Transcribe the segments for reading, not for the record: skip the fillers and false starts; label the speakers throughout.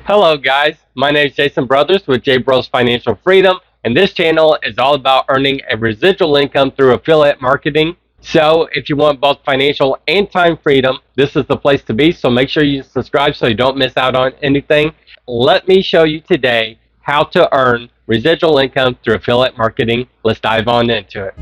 Speaker 1: Hello guys, my name is Jason Brothers with J Bros Financial Freedom, and this channel is all about earning a residual income through affiliate marketing. So if you want both financial and time freedom, this is the place to be. So make sure you subscribe so you don't miss out on anything. Let me show you today how to earn residual income through affiliate marketing. Let's dive on into it.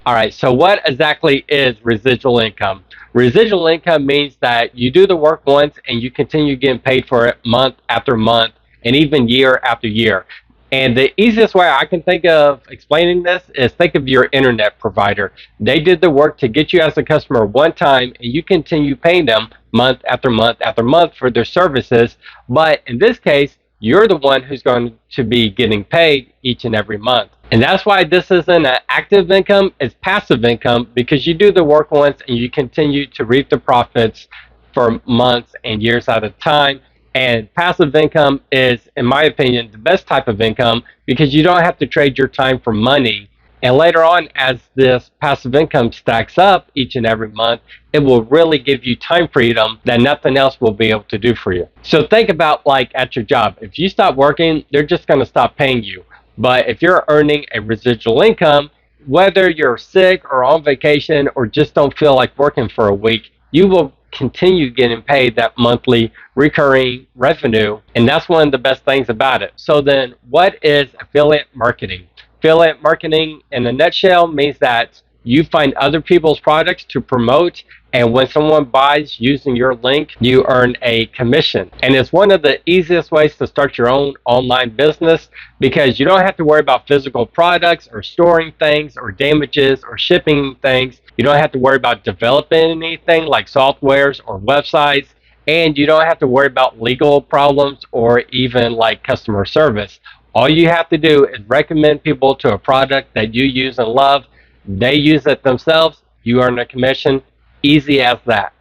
Speaker 1: All right, so what exactly is residual income? Residual income means that you do the work once and you continue getting paid for it month after month and even year after year. And the easiest way I can think of explaining this is think of your internet provider. They did the work to get you as a customer one time and you continue paying them month after month after month for their services. But in this case, you're the one who's going to be getting paid each and every month. And that's why this isn't an active income, it's passive income because you do the work once and you continue to reap the profits for months and years at a time. And passive income is, in my opinion, the best type of income because you don't have to trade your time for money. And later on, as this passive income stacks up each and every month, it will really give you time freedom that nothing else will be able to do for you. So think about like at your job. If you stop working, they're just going to stop paying you. But if you're earning a residual income, whether you're sick or on vacation or just don't feel like working for a week, you will continue getting paid that monthly recurring revenue. And that's one of the best things about it. So then what is affiliate marketing? Affiliate marketing in a nutshell means that you find other people's products to promote, and when someone buys using your link, you earn a commission. And it's one of the easiest ways to start your own online business because you don't have to worry about physical products or storing things or damages or shipping things. You don't have to worry about developing anything like softwares or websites, and you don't have to worry about legal problems or even like customer service. All you have to do is recommend people to a product that you use and love. They use it themselves, you earn a commission. Easy as that.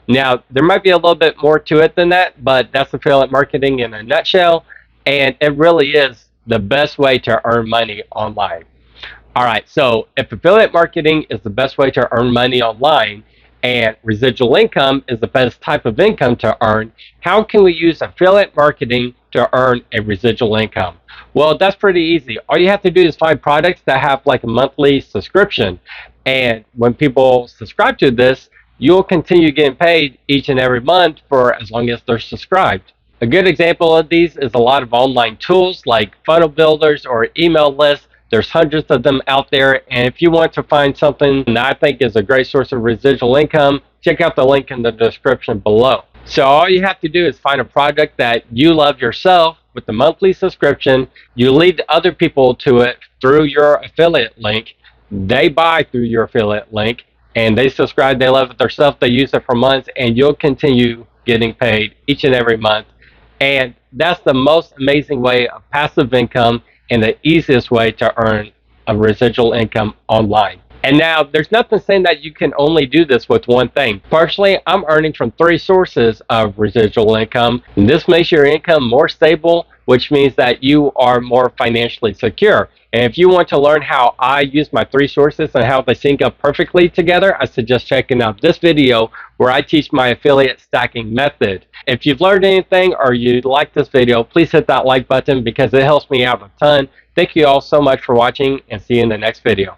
Speaker 1: Now, there might be a little bit more to it than that, but that's affiliate marketing in a nutshell, and it really is the best way to earn money online. All right, so if affiliate marketing is the best way to earn money online and residual income is the best type of income to earn, how can we use affiliate marketing to earn a residual income? Well, that's pretty easy. All you have to do is find products that have like a monthly subscription. And when people subscribe to this, you'll continue getting paid each and every month for as long as they're subscribed. A good example of these is a lot of online tools like funnel builders or email lists. There's hundreds of them out there, and if you want to find something that I think is a great source of residual income, check out the link in the description below. So all you have to do is find a product that you love yourself with the monthly subscription. You lead other people to it through your affiliate link. They buy through your affiliate link, and they subscribe, they love it themselves, they use it for months, and you'll continue getting paid each and every month. And that's the most amazing way of passive income and the easiest way to earn a residual income online. And now, there's nothing saying that you can only do this with one thing. Personally, I'm earning from 3 sources of residual income. And this makes your income more stable, which means that you are more financially secure. And if you want to learn how I use my 3 sources and how they sync up perfectly together, I suggest checking out this video where I teach my affiliate stacking method. If you've learned anything or you like this video, please hit that like button because it helps me out a ton. Thank you all so much for watching, and see you in the next video.